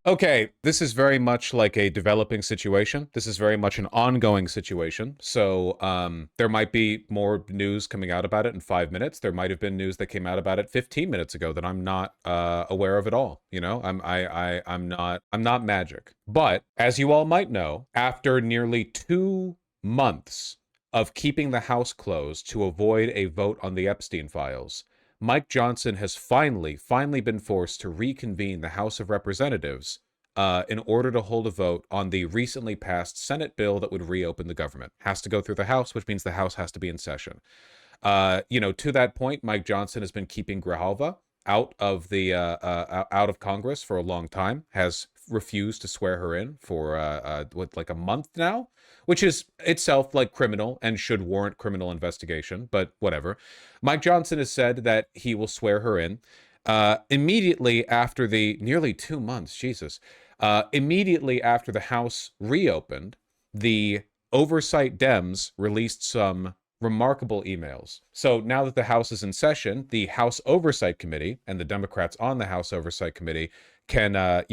Okay, this is very much like a developing situation. This is very much an ongoing situation. So there might be more news coming out about it in 5 minutes. There might have been news that came out about it 15 minutes ago that I'm not aware of at all. You know, I'm not magic. But as you all might know, after nearly 2 months of keeping the House closed to avoid a vote on the Epstein files, Mike Johnson has finally been forced to reconvene the House of Representatives in order to hold a vote on the recently passed Senate bill that would reopen the government. Has to go through the House, which means the House has to be in session. To that point, Mike Johnson has been keeping Grijalva out of Congress for a long time. Has refused to swear her in for like a month now, which is itself like criminal and should warrant criminal investigation. But whatever. Mike Johnson has said that he will swear her in immediately after the nearly 2 months. Jesus. Immediately after the House reopened, the oversight Dems released some remarkable emails. So now that the House is in session, the House Oversight Committee and the Democrats on the House Oversight Committee can,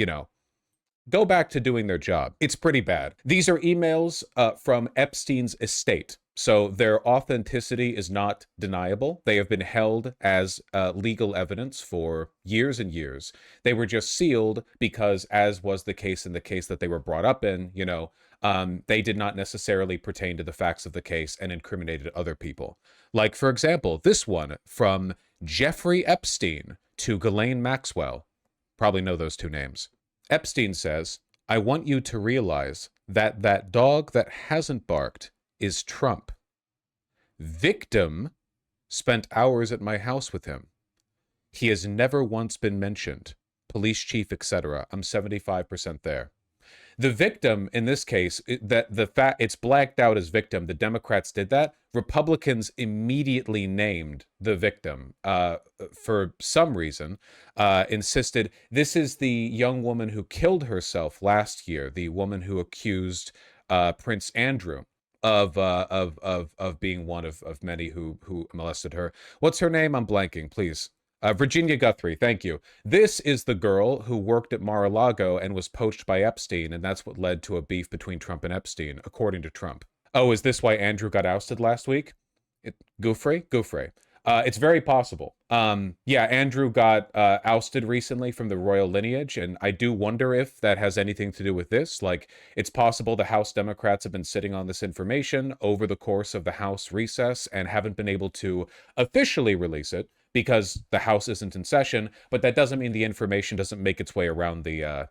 go back to doing their job. It's pretty bad. These are emails from Epstein's estate. So their authenticity is not deniable. They have been held as legal evidence for years and years. They were just sealed because, as was the case in the case that they were brought up in, they did not necessarily pertain to the facts of the case and incriminated other people. Like, for example, this one from Jeffrey Epstein to Ghislaine Maxwell. Probably know those two names. Epstein says, "I want you to realize that that dog that hasn't barked is Trump. Victim spent hours at my house with him. He has never once been mentioned. Police chief, etc. I'm 75% there." The victim in this case, it's blacked out as victim. The Democrats did that. Republicans immediately named the victim for some reason, insisted this is the young woman who killed herself last year, the woman who accused Prince Andrew of being one of many who molested her. What's her name? I'm blanking, please. Virginia Guthrie, thank you. This is the girl who worked at Mar-a-Lago and was poached by Epstein, and that's what led to a beef between Trump and Epstein, according to Trump. Oh, is this why Andrew got ousted last week? Gouffre? Gouffre. It's very possible. Yeah, Andrew got ousted recently from the royal lineage, and I do wonder if that has anything to do with this. Like, it's possible the House Democrats have been sitting on this information over the course of the House recess and haven't been able to officially release it because the House isn't in session, but that doesn't mean the information doesn't make its way around the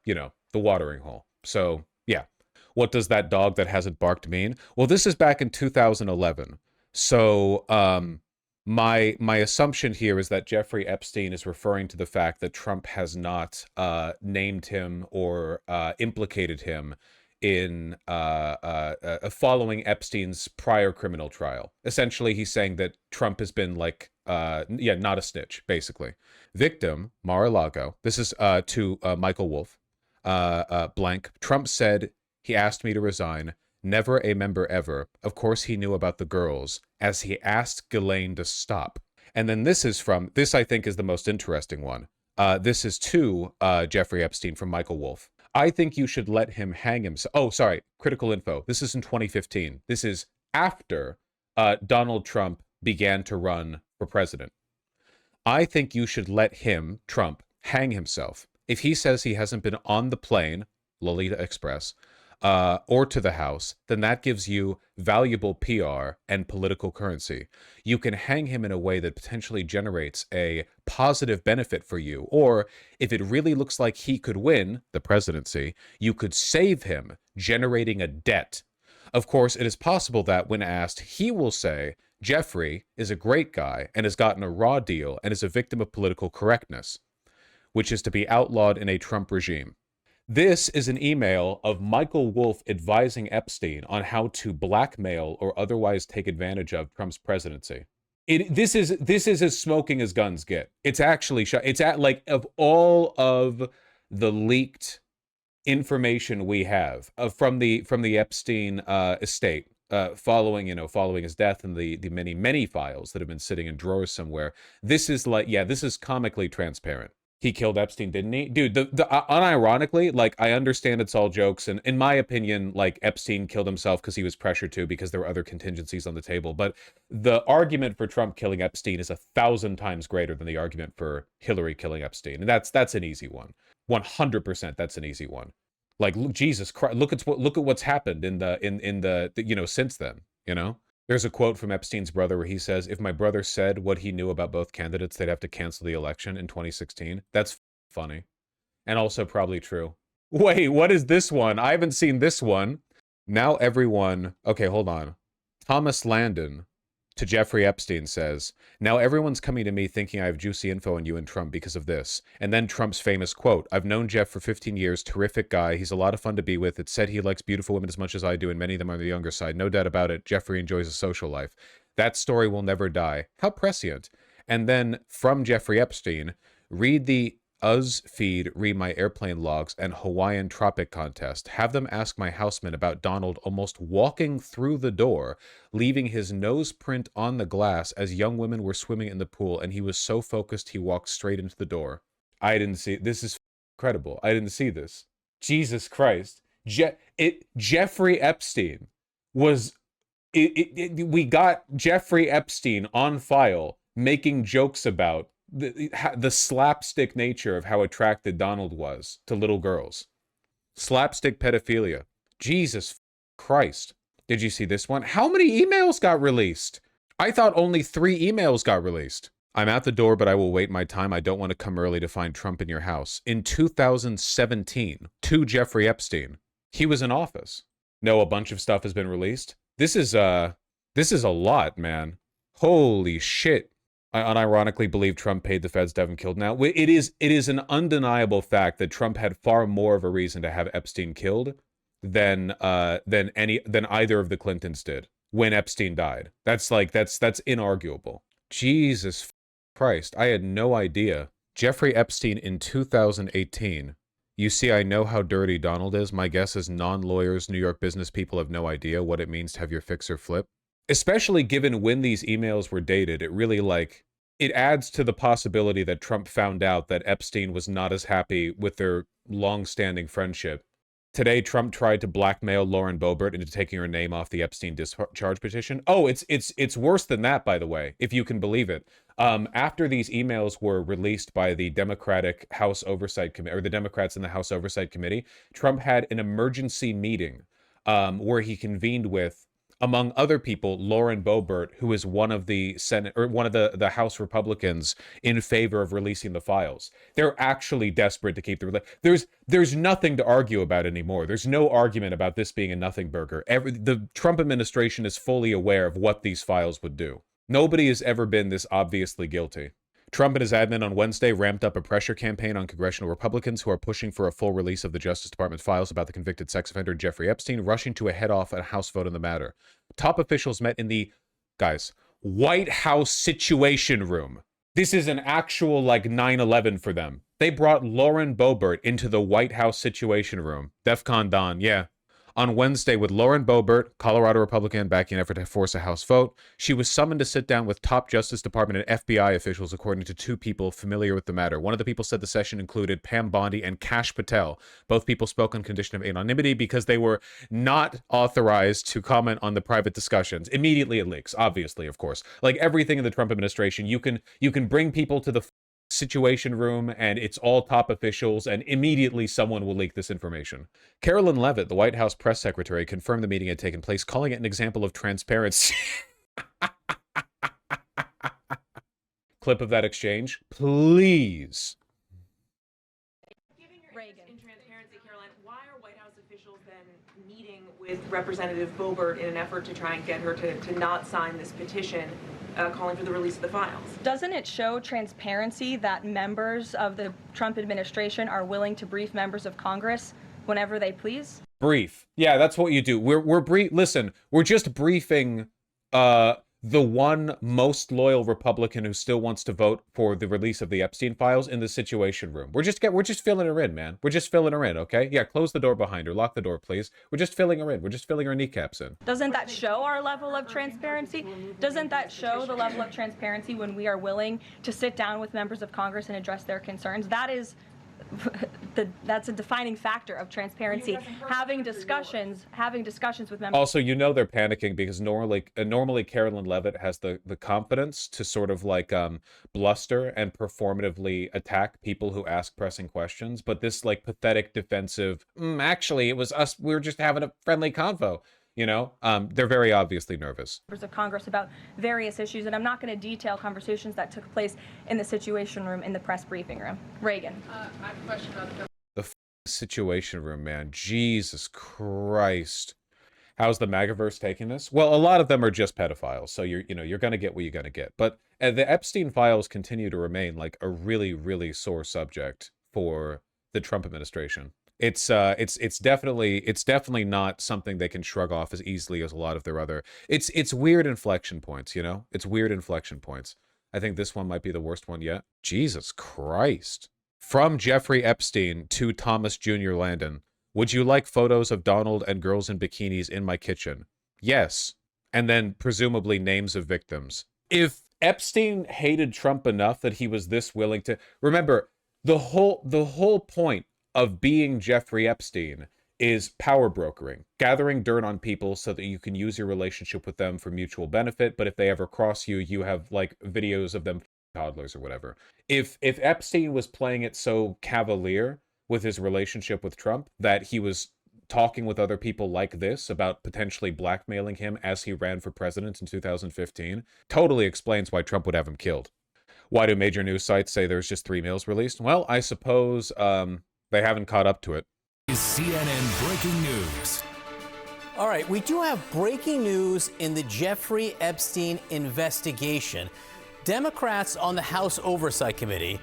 watering hole. So, yeah. What does that dog that hasn't barked mean? Well, this is back in 2011. So, my assumption here is that Jeffrey Epstein is referring to the fact that Trump has not named him or implicated him in following Epstein's prior criminal trial. Essentially, he's saying that Trump has been not a snitch, basically. Victim, Mar-a-Lago. This is to Michael Wolff. Blank. Trump said he asked me to resign. Never a member ever. Of course he knew about the girls, as he asked Ghislaine to stop. And then this I think is the most interesting one. This is to Jeffrey Epstein from Michael Wolff. I think you should let him hang himself. Oh, sorry. Critical info. This is in 2015. This is after Donald Trump began to run for president. I think you should let him, Trump, hang himself. If he says he hasn't been on the plane, Lolita Express, or to the House, then that gives you valuable PR and political currency. You can hang him in a way that potentially generates a positive benefit for you. Or if it really looks like he could win the presidency, you could save him, generating a debt. Of course, it is possible that when asked, he will say, Jeffrey is a great guy and has gotten a raw deal and is a victim of political correctness, which is to be outlawed in a Trump regime. This is an email of Michael Wolff advising Epstein on how to blackmail or otherwise take advantage of Trump's presidency. This is as smoking as guns get. It's actually of all of the leaked information we have from the Epstein estate following his death and the many files that have been sitting in drawers somewhere. This is comically transparent. He killed Epstein, didn't he? Dude, unironically, like, I understand it's all jokes, and in my opinion, like, Epstein killed himself because he was pressured to, because there were other contingencies on the table. But the argument for Trump killing Epstein is 1,000 times greater than the argument for Hillary killing Epstein. And that's an easy one. 100% that's an easy one. Like, Jesus Christ, look at what's happened in the since then, you know? There's a quote from Epstein's brother where he says, if my brother said what he knew about both candidates, they'd have to cancel the election in 2016. That's funny. And also probably true. Wait, what is this one? I haven't seen this one. Now everyone... Okay, hold on. Thomas Landon to Jeffrey Epstein says, now everyone's coming to me thinking I have juicy info on you and Trump because of this. And then Trump's famous quote, I've known Jeff for 15 years, terrific guy. He's a lot of fun to be with. It's said he likes beautiful women as much as I do, and many of them are on the younger side. No doubt about it. Jeffrey enjoys a social life. That story will never die. How prescient. And then from Jeffrey Epstein, read the Uz feed, read my airplane logs, and Hawaiian Tropic contest. Have them ask my houseman about Donald almost walking through the door, leaving his nose print on the glass as young women were swimming in the pool, and he was so focused he walked straight into the door. I didn't see... This is incredible. I didn't see this. Jesus Christ. Jeffrey Epstein was... we got Jeffrey Epstein on file making jokes about the slapstick nature of how attracted Donald was to little girls. Slapstick pedophilia. Jesus Christ. Did you see this one? How many emails got released? I thought only 3 emails got released. I'm at the door, but I will wait my time. I don't want to come early to find Trump in your house. In 2017, to Jeffrey Epstein. He was in office. No, a bunch of stuff has been released. This is a lot, man. Holy shit. I unironically believe Trump paid the feds to have him killed. Now, it is an undeniable fact that Trump had far more of a reason to have Epstein killed than either of the Clintons did when Epstein died. That's inarguable. Jesus Christ, I had no idea. Jeffrey Epstein in 2018. You see, I know how dirty Donald is. My guess is non-lawyers, New York business people have no idea what it means to have your fixer flip. Especially given when these emails were dated, it really, it adds to the possibility that Trump found out that Epstein was not as happy with their long-standing friendship. Today, Trump tried to blackmail Lauren Boebert into taking her name off the Epstein discharge petition. Oh, it's worse than that, by the way, if you can believe it. After these emails were released by the Democratic House Oversight Committee, or the Democrats in the House Oversight Committee, Trump had an emergency meeting where he convened with, among other people, Lauren Boebert, who is one of the Senate or one of the House Republicans in favor of releasing the files. They're actually desperate to keep there's nothing to argue about anymore. There's no argument about this being a nothing burger. The Trump administration is fully aware of what these files would do. Nobody has ever been this obviously guilty. Trump and his admin on Wednesday ramped up a pressure campaign on congressional Republicans who are pushing for a full release of the Justice Department files about the convicted sex offender Jeffrey Epstein, rushing to head off a House vote on the matter. Top officials met in the, White House Situation Room. This is an actual, 9/11 for them. They brought Lauren Boebert into the White House Situation Room. DEFCON Don, yeah. On Wednesday, with Lauren Boebert, Colorado Republican, backing an effort to force a House vote, she was summoned to sit down with top Justice Department and FBI officials, according to 2 people familiar with the matter. One of the people said the session included Pam Bondi and Kash Patel. Both people spoke on condition of anonymity because they were not authorized to comment on the private discussions. Immediately it leaks, obviously, of course. Like everything in the Trump administration, you can bring people to the Situation Room and it's all top officials, and immediately someone will leak this information. Carolyn Leavitt, the White House press secretary, confirmed the meeting had taken place, calling it an example of transparency. Clip of that exchange, please. Reagan. In transparency, Caroline, why are White House officials then meeting with Representative Boebert in an effort to try and get her to not sign this petition calling for the release of the files? Doesn't it show transparency that members of the Trump administration are willing to brief members of Congress whenever they please? Brief. Yeah, that's what you do. We're brief. Listen, we're just briefing the one most loyal Republican who still wants to vote for the release of the Epstein files in the Situation Room. We're just filling her in, man. We're just filling her in, okay? Yeah, close the door behind her. Lock the door, please. We're just filling her in. We're just filling her kneecaps in. Doesn't that show our level of transparency? Doesn't that show the level of transparency when we are willing to sit down with members of Congress and address their concerns? That is that's a defining factor of transparency. Having discussions with members. Also, you know they're panicking because normally Carolyn Levitt has the confidence to sort of like bluster and performatively attack people who ask pressing questions, but this like pathetic defensive, actually it was us, we were just having a friendly convo. You know, they're very obviously nervous. Members of Congress about various issues, and I'm not going to detail conversations that took place in the Situation Room, in the press briefing room. Reagan. I have a question about the Situation Room, man. Jesus Christ. How's the MAGAverse taking this? Well, a lot of them are just pedophiles, so you're going to get what you're going to get. But the Epstein files continue to remain like a really, really sore subject for the Trump administration. It's definitely not something they can shrug off as easily as a lot of their other. It's weird inflection points, you know? It's weird inflection points. I think this one might be the worst one yet. Jesus Christ. From Jeffrey Epstein to Thomas Jr. Landon. Would you like photos of Donald and girls in bikinis in my kitchen? Yes. And then presumably names of victims. If Epstein hated Trump enough that he was this willing to... Remember, the whole point of being Jeffrey Epstein is power brokering, gathering dirt on people so that you can use your relationship with them for mutual benefit, but if they ever cross you, you have like videos of them toddlers or whatever. If Epstein was playing it so cavalier with his relationship with Trump that he was talking with other people like this about potentially blackmailing him as he ran for president in 2015, totally explains why Trump would have him killed. Why do major news sites say there's just 3 meals released? Well, I suppose they haven't caught up to it. CNN breaking news. All right, we do have breaking news in the Jeffrey Epstein investigation. Democrats on the House Oversight Committee,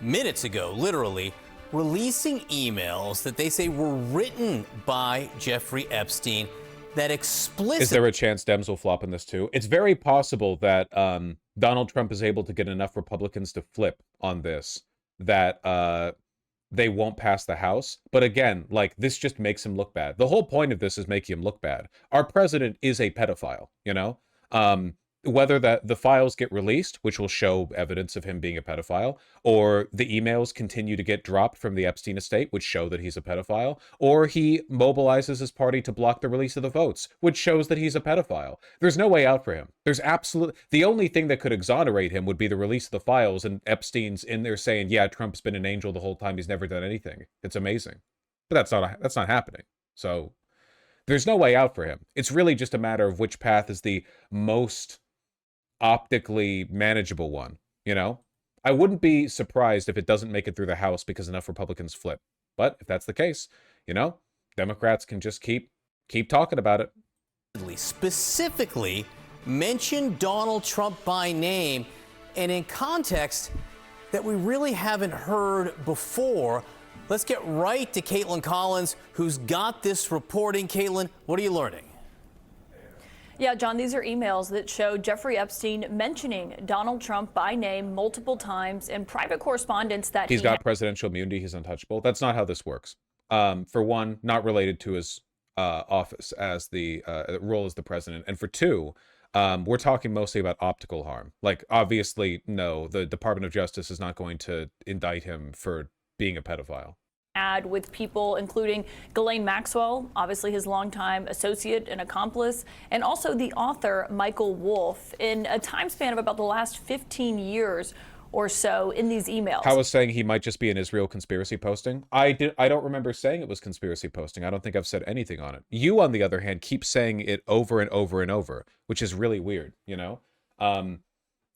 minutes ago, literally, releasing emails that they say were written by Jeffrey Epstein that explicitly... Is there a chance Dems will flop in this too? It's very possible that Donald Trump is able to get enough Republicans to flip on this that they won't pass the House. But again, like, this just makes him look bad. The whole point of this is making him look bad. Our president is a pedophile, you know? Whether the files get released, which will show evidence of him being a pedophile, or the emails continue to get dropped from the Epstein estate, which show that he's a pedophile, or he mobilizes his party to block the release of the votes, which shows that he's a pedophile. There's no way out for him. The only thing that could exonerate him would be the release of the files, and Epstein's in there saying, yeah, Trump's been an angel the whole time, he's never done anything. It's amazing. But that's not happening. So there's no way out for him. It's really just a matter of which path is the most optically manageable one, you know? I wouldn't be surprised if it doesn't make it through the House because enough Republicans flip. But if that's the case, you know, Democrats can just keep talking about it. Specifically mention Donald Trump by name and in context that we really haven't heard before. Let's get right to Caitlin Collins, who's got this reporting. Caitlin, what are you learning? Yeah, John, these are emails that show Jeffrey Epstein mentioning Donald Trump by name multiple times in private correspondence that he's got presidential immunity. He's untouchable. That's not how this works. For one, not related to his office as the role as the president. And for two, we're talking mostly about optical harm. Like, obviously, no, the Department of Justice is not going to indict him for being a pedophile. With people including Ghislaine Maxwell, obviously his longtime associate and accomplice, and also the author Michael Wolff in a time span of about the last 15 years or so in these emails. I was saying he might just be an Israel conspiracy posting. I don't remember saying it was conspiracy posting. I don't think I've said anything on it. You, on the other hand, keep saying it over and over and over, which is really weird, you know?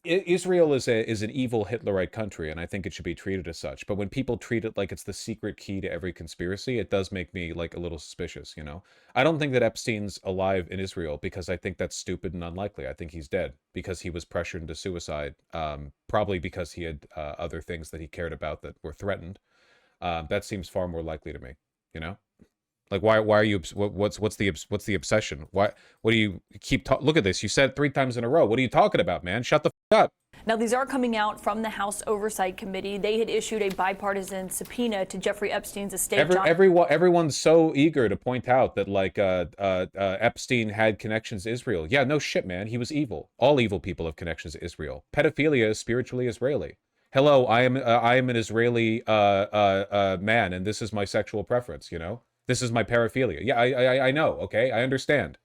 Israel is an evil Hitlerite country, and I think it should be treated as such. But when people treat it like it's the secret key to every conspiracy, it does make me like a little suspicious, you know? I don't think that Epstein's alive in Israel because I think that's stupid and unlikely. I think he's dead because he was pressured into suicide, probably because he had other things that he cared about that were threatened. That seems far more likely to me, you know? Like, why are you, what's the obsession? What do you keep, look at this. You said it 3 times in a row. What are you talking about, man? Shut the f up. Now, these are coming out from the House Oversight Committee. They had issued a bipartisan subpoena to Jeffrey Epstein's estate. Everyone's so eager to point out that, like, Epstein had connections to Israel. Yeah, no shit, man. He was evil. All evil people have connections to Israel. Pedophilia is spiritually Israeli. Hello, I am an Israeli man, and this is my sexual preference. You know, this is my paraphilia. Yeah, I know. Okay, I understand.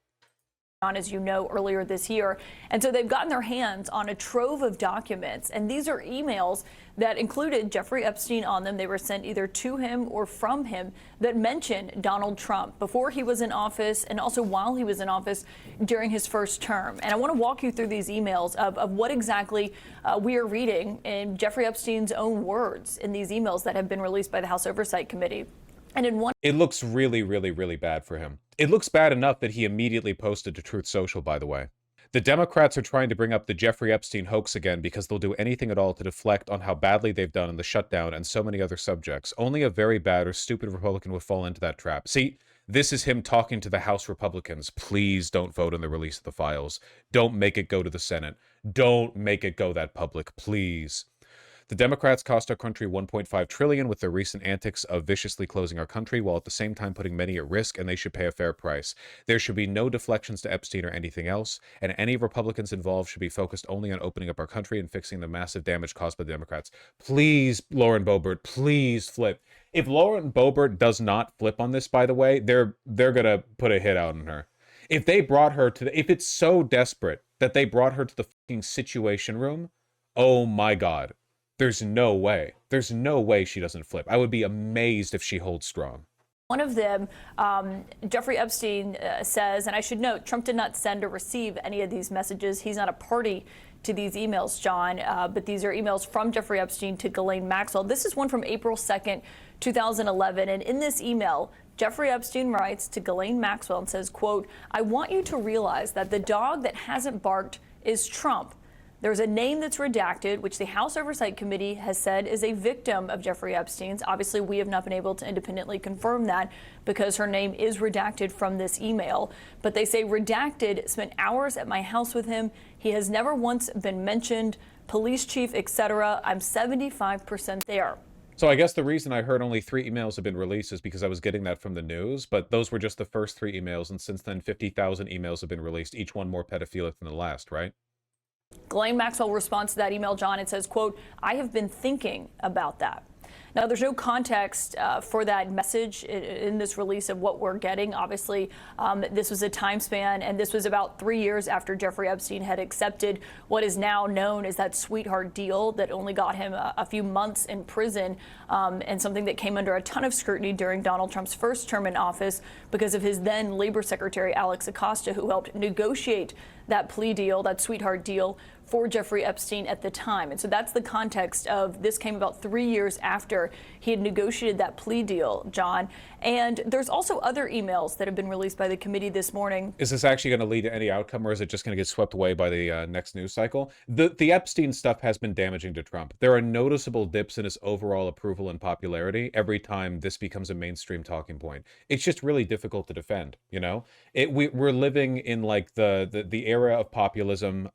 As you know, earlier this year. And so they've gotten their hands on a trove of documents. And these are emails that included Jeffrey Epstein on them. They were sent either to him or from him that mention Donald Trump before he was in office and also while he was in office during his first term. And I want to walk you through these emails of what exactly we are reading in Jeffrey Epstein's own words in these emails that have been released by the House Oversight Committee. And in one, it looks really, really, really bad for him. It looks bad enough that he immediately posted to Truth Social, by the way. The Democrats are trying to bring up the Jeffrey Epstein hoax again because they'll do anything at all to deflect on how badly they've done in the shutdown and so many other subjects. Only a very bad or stupid Republican would fall into that trap. See, this is him talking to the House Republicans. Please don't vote on the release of the files. Don't make it go to the Senate. Don't make it go that public, please. The Democrats cost our country $1.5 trillion with their recent antics of viciously closing our country while at the same time putting many at risk, and they should pay a fair price. There should be no deflections to Epstein or anything else, and any Republicans involved should be focused only on opening up our country and fixing the massive damage caused by the Democrats. Please, Lauren Boebert, please flip. If Lauren Boebert does not flip on this, by the way, they're gonna put a hit out on her. If they brought her to if it's so desperate that they brought her to the fucking Situation Room, oh my God. There's no way. There's no way she doesn't flip. I would be amazed if she holds strong. One of them, Jeffrey Epstein says, and I should note, Trump did not send or receive any of these messages. He's not a party to these emails, John, but these are emails from Jeffrey Epstein to Ghislaine Maxwell. This is one from April 2nd, 2011. And in this email, Jeffrey Epstein writes to Ghislaine Maxwell and says, quote, "I want you to realize that the dog that hasn't barked is Trump. There's a name that's redacted, which the House Oversight Committee has said is a victim of Jeffrey Epstein's. Obviously, we have not been able to independently confirm that because her name is redacted from this email. But they say redacted spent hours at my house with him. He has never once been mentioned. Police chief, etc. I'm 75% there." So I guess the reason I heard only 3 emails have been released is because I was getting that from the news, but those were just the first 3 emails, and since then 50,000 emails have been released, each one more pedophilic than the last, right? Ghislaine Maxwell responds to that email, John, and says, quote, "I have been thinking about that." Now, there's no context for that message in this release of what we're getting. Obviously, this was a time span, and this was about 3 years after Jeffrey Epstein had accepted what is now known as that sweetheart deal that only got him a few months in prison, and something that came under a ton of scrutiny during Donald Trump's first term in office because of his then Labor Secretary, Alex Acosta, who helped negotiate that plea deal, that sweetheart deal, for Jeffrey Epstein at the time. And so that's the context of this came about 3 years after he had negotiated that plea deal, John. And there's also other emails that have been released by the committee this morning. Is this actually going to lead to any outcome, or is it just going to get swept away by the next news cycle? The Epstein stuff has been damaging to Trump. There are noticeable dips in his overall approval and popularity every time this becomes a mainstream talking point. It's just really difficult to defend, you know? We're living in like the era of populism,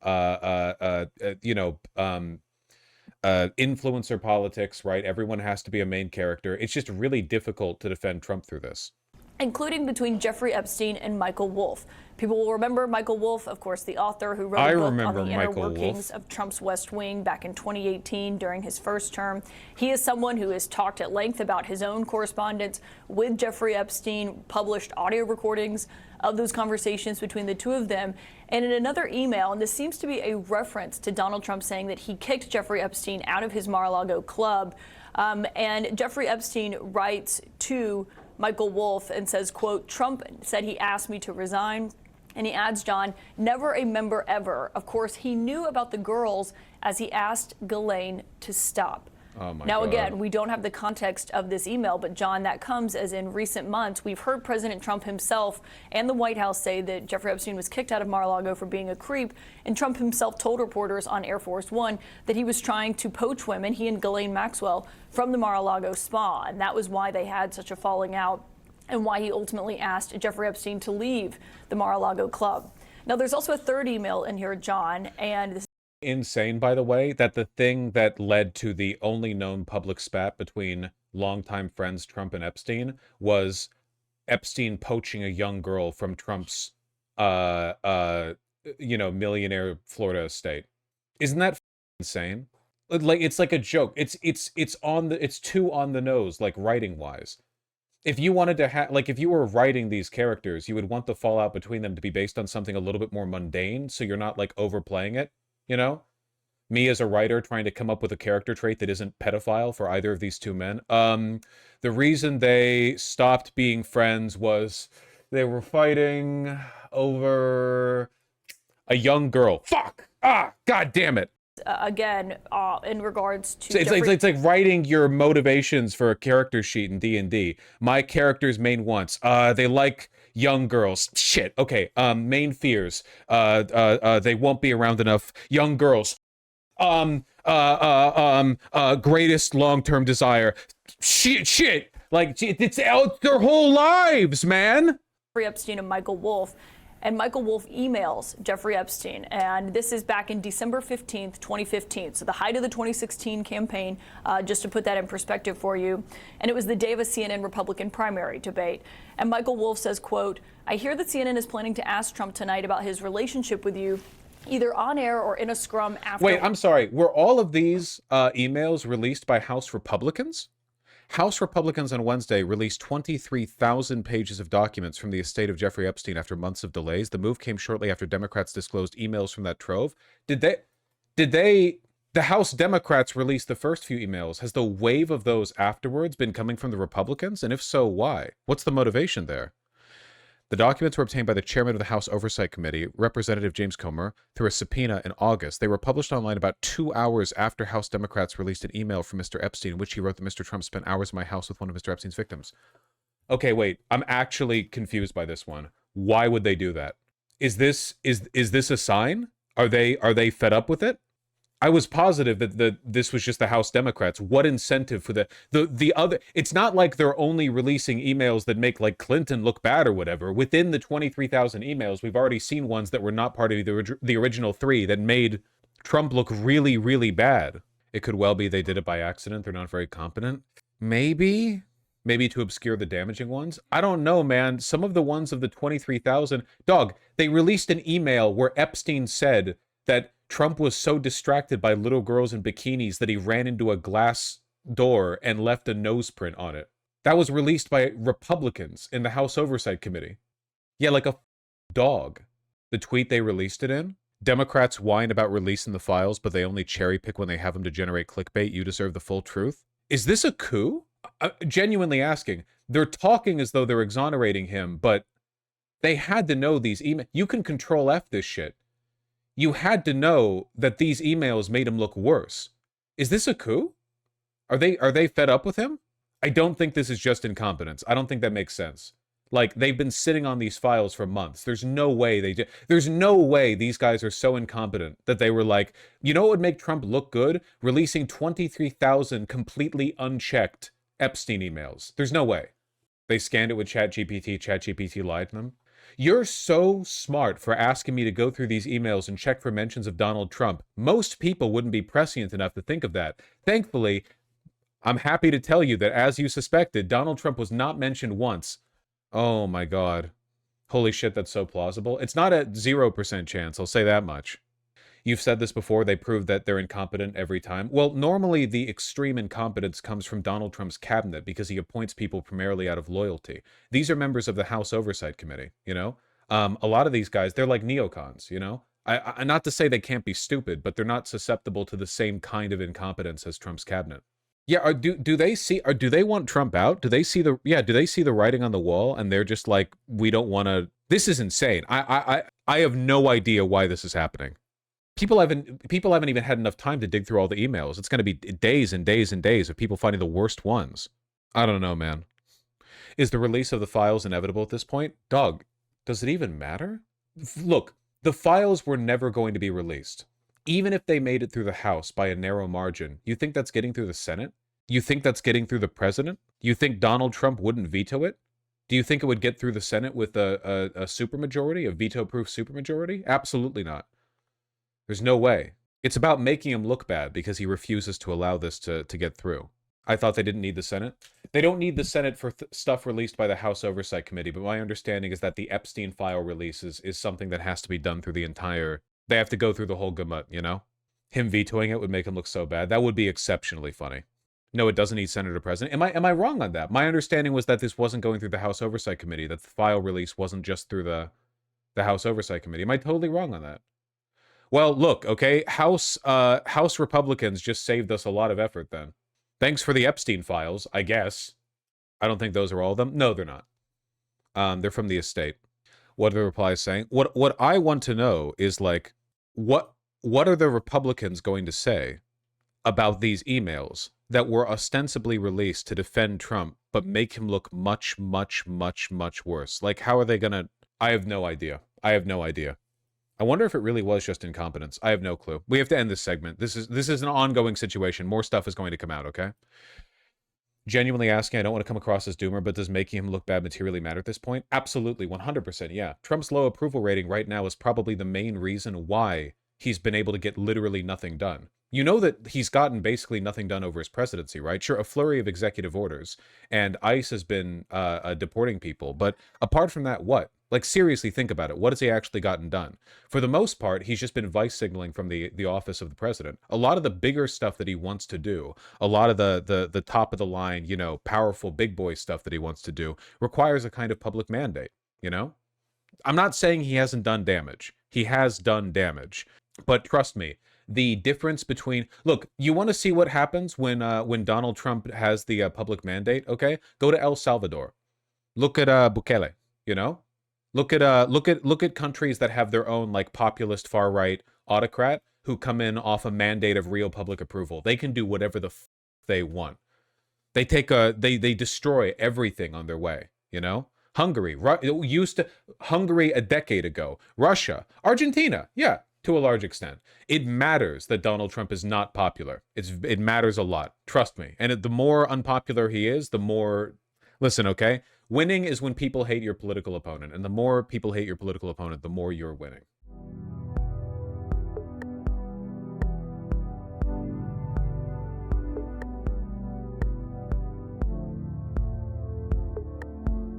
influencer politics, right? Everyone has to be a main character. It's just really difficult to defend Trump through this. Including between Jeffrey Epstein and Michael Wolff. People will remember Michael Wolff, of course, the author who wrote a book on the inner workings of Trump's West Wing back in 2018 during his first term. He is someone who has talked at length about his own correspondence with Jeffrey Epstein, published audio recordings of those conversations between the two of them. And in another email, and this seems to be a reference to Donald Trump saying that he kicked Jeffrey Epstein out of his Mar-a-Lago club, and Jeffrey Epstein writes to Michael Wolff and says, quote, "Trump said he asked me to resign." And he adds, John, "Never a member ever. Of course, he knew about the girls as he asked Ghislaine to stop." Oh my now, God. again, we don't have the context of this email, but John, that comes as in recent months, we've heard President Trump himself and the White House say that Jeffrey Epstein was kicked out of Mar-a-Lago for being a creep. And Trump himself told reporters on Air Force One that he was trying to poach women, he and Ghislaine Maxwell, from the Mar-a-Lago spa. And that was why they had such a falling out and why he ultimately asked Jeffrey Epstein to leave the Mar-a-Lago club. Now, there's also a third email in here, John, and this Insane, by the way, that the thing that led to the only known public spat between longtime friends Trump and Epstein was Epstein poaching a young girl from Trump's millionaire Florida estate. Isn't that insane? Like, it's like a joke. It's too on the nose, like, writing wise. If you wanted to have, like, if you were writing these characters, you would want the fallout between them to be based on something a little bit more mundane, so you're not, like, overplaying it, you know? Me as a writer trying to come up with a character trait that isn't pedophile for either of these two men. The reason they stopped being friends was they were fighting over a young girl. Fuck! Ah! God damn it! again, in regards to it's like writing your motivations for a character sheet in D&D. My character's main wants. They like young girls. Shit. Okay. Main fears. They won't be around enough. Young girls. Greatest long-term desire. Shit. Like, it's out their whole lives, man. Jeffrey Epstein and Michael Wolff. And Michael Wolff emails Jeffrey Epstein, and this is back in December 15th, 2015, so the height of the 2016 campaign, just to put that in perspective for you. And it was the day of a CNN Republican primary debate. And Michael Wolff says, quote, "I hear that CNN is planning to ask Trump tonight about his relationship with you, either on air or in a scrum after." Wait, I'm sorry. Were all of these emails released by House Republicans? House Republicans on Wednesday released 23,000 pages of documents from the estate of Jeffrey Epstein after months of delays. The move came shortly after Democrats disclosed emails from that trove. The House Democrats released the first few emails. Has the wave of those afterwards been coming from the Republicans? And if so, why? What's the motivation there? The documents were obtained by the chairman of the House Oversight Committee, Representative James Comer, through a subpoena in August. They were published online about 2 hours after House Democrats released an email from Mr. Epstein, in which he wrote that Mr. Trump spent hours in my house with one of Mr. Epstein's victims. Okay, wait. I'm actually confused by this one. Why would they do that? Is this a sign? Are they fed up with it? I was positive that this was just the House Democrats. What incentive for the other? It's not like they're only releasing emails that make like Clinton look bad or whatever. Within the 23,000 emails, we've already seen ones that were not part of the original 3 that made Trump look really, really bad. It could well be they did it by accident. They're not very competent. Maybe to obscure the damaging ones. I don't know, man. Some of the ones of the 23,000, dog, they released an email where Epstein said that Trump was so distracted by little girls in bikinis that he ran into a glass door and left a nose print on it. That was released by Republicans in the House Oversight Committee. Yeah, like a dog. The tweet they released it in. Democrats whine about releasing the files, but they only cherry pick when they have them to generate clickbait. You deserve the full truth. Is this a coup? I'm genuinely asking. They're talking as though they're exonerating him, but they had to know these emails. You can control F this shit. You had to know that these emails made him look worse. Is this a coup? Are they fed up with him? I don't think this is just incompetence. I don't think that makes sense. Like, they've been sitting on these files for months. There's no way there's no way these guys are so incompetent that they were like, you know what would make Trump look good? Releasing 23,000 completely unchecked Epstein emails. There's no way. They scanned it with ChatGPT. ChatGPT lied to them. You're so smart for asking me to go through these emails and check for mentions of Donald Trump. Most people wouldn't be prescient enough to think of that. Thankfully, I'm happy to tell you that, as you suspected, Donald Trump was not mentioned once. Oh my God. Holy shit, that's so plausible. It's not a 0% chance, I'll say that much. You've said this before, they prove that they're incompetent every time. Well, normally the extreme incompetence comes from Donald Trump's cabinet because he appoints people primarily out of loyalty. These are members of the House Oversight Committee, you know? A lot of these guys, they're like neocons, you know? I not to say they can't be stupid, but they're not susceptible to the same kind of incompetence as Trump's cabinet. Yeah, do they want Trump out? Do they see the writing on the wall and they're just like, we don't want to... This is insane. I have no idea why this is happening. People haven't even had enough time to dig through all the emails. It's going to be days and days and days of people finding the worst ones. I don't know, man. Is the release of the files inevitable at this point? Dog, does it even matter? Look, the files were never going to be released. Even if they made it through the House by a narrow margin, you think that's getting through the Senate? You think that's getting through the president? You think Donald Trump wouldn't veto it? Do you think it would get through the Senate with a supermajority, a veto-proof supermajority? Absolutely not. There's no way. It's about making him look bad because he refuses to allow this to get through. I thought they didn't need the Senate. They don't need the Senate for stuff released by the House Oversight Committee, but my understanding is that the Epstein file releases is something that has to be done through the entire... They have to go through the whole gamut, you know? Him vetoing it would make him look so bad. That would be exceptionally funny. No, it doesn't need Senator President. Am I wrong on that? My understanding was that this wasn't going through the House Oversight Committee, that the file release wasn't just through the House Oversight Committee. Am I totally wrong on that? Well, look, okay, House Republicans just saved us a lot of effort then. Thanks for the Epstein files, I guess. I don't think those are all of them. No, they're not. They're from the estate. What are the replies saying? What I want to know is, like, what are the Republicans going to say about these emails that were ostensibly released to defend Trump, but make him look much, much, much, much worse? Like, how are they gonna... I have no idea. I have no idea. I wonder if it really was just incompetence. I have no clue. We have to end this segment. This is an ongoing situation. More stuff is going to come out, okay? Genuinely asking, I don't want to come across as doomer, but does making him look bad materially matter at this point? Absolutely, 100%, yeah. Trump's low approval rating right now is probably the main reason why he's been able to get literally nothing done. You know that he's gotten basically nothing done over his presidency, right? Sure, a flurry of executive orders, and ICE has been deporting people, but apart from that, what? Like, seriously, think about it. What has he actually gotten done? For the most part, he's just been vice signaling from the office of the president. A lot of the bigger stuff that he wants to do, a lot of the top of the line, you know, powerful big boy stuff that he wants to do requires a kind of public mandate, you know? I'm not saying he hasn't done damage. He has done damage. But trust me, the difference between... Look, you want to see what happens when Donald Trump has the public mandate, okay? Go to El Salvador. Look at Bukele, you know? Look at countries that have their own, like, populist far-right autocrat who come in off a mandate of real public approval. They can do whatever the they want. They they destroy everything on their way, you know? Hungary Hungary a decade ago. Russia, Argentina, yeah, to a large extent. It matters that Donald Trump is not popular. It matters a lot. Trust me. And the more unpopular he is, the more... Listen, okay? Winning is when people hate your political opponent, and the more people hate your political opponent, the more you're winning.